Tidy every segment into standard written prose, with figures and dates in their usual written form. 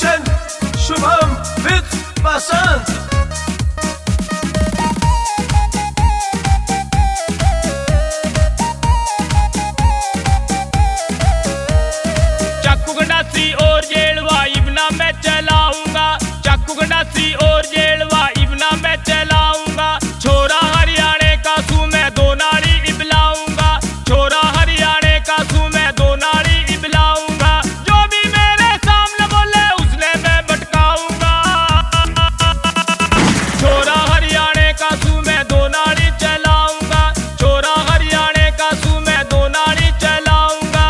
Action! Shubham with Basant. चाकू गंडासी और जेलवा इबना मैं चलाऊंगा, चाकू गंडासी और जेलवा इबना मैं चलाऊंगा। छोरा हरियाणे का सू मैं दो नाड़ी इबलाऊंगा, छोरा हरियाणे का सू मैं दो नाड़ी इबलाऊंगा। जो भी मेरे सामने बोले उसने मैं भटकाऊंगा। छोरा हरियाणे का सू मैं दो नाड़ी चलाऊंगा, छोरा हरियाणे का सू मैं दो नाड़ी चलाऊंगा।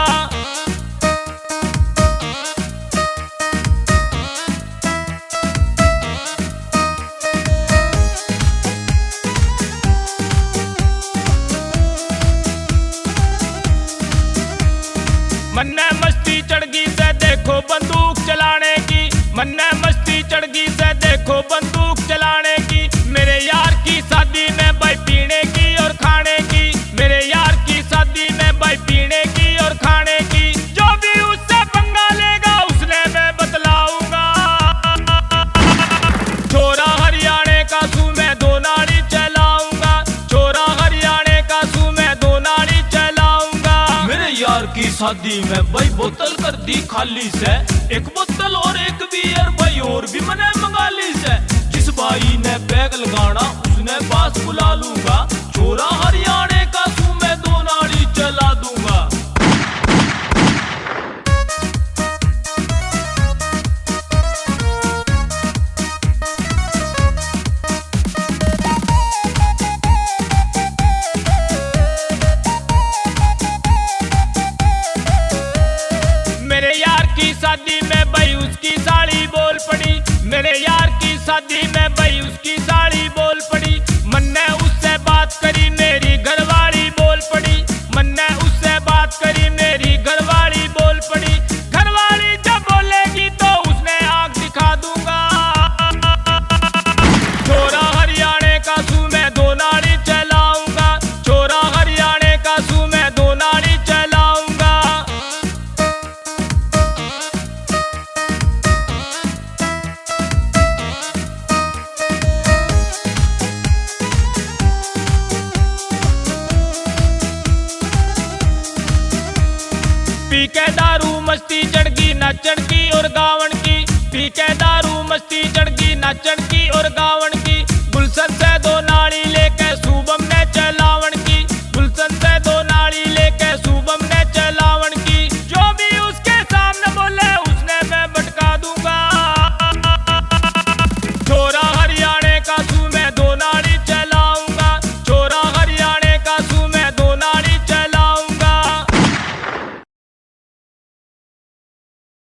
मन्ने मस्ती चढ़गी से देखो बंदूक चलाने की, मन्ने मस्ती चढ़गी से देखो बंदूक चलाने की। मेरे यार की शादी में भाई पीने की और खाने की, मेरे यार की शादी में भाई पीने की और खाने की। जो भी उससे पंगा लेगा उसने मैं बतलाऊंगा। छोरा हरियाणे का सू मैं दो नाड़ी चलाऊंगा, छोरा हरियाणे का सू मैं दो नाड़ी चलाऊंगा। मेरे यार की शादी में भाई बोतल कर दी खाली से, एक बोतल और एक बियर भाई और भी मैंने मंगा ली से। जिस भाई ने बैग लगाना उसने पास बुला लूंगा। छोरा हरियाणे का सू मैं दो नाड़ी चला दूंगा। मेरे यार की शादी में भाई उसकी साड़ी बोल पड़ी, मेरे यार की शादी में भाई उसकी साड़ी बोल पड़ी। मन्ने उससे बात करी मेरी घरवाली बोल पड़ी, मन्ने उससे बात करी मेरी घरवाली बोल पड़ी। घरवाली जब बोलेगी तो उसने आंख दिखा दूंगा। छोरा हरियाणे का सू मैं दो नाड़ी चलाऊंगा, छोरा हरियाणे का सू मैं दो नाड़ी चलाऊंगा। पी के दारू मस्ती चढ़गी नाचन की और गावन की, पी के दारू मस्ती चढ़गी नाचन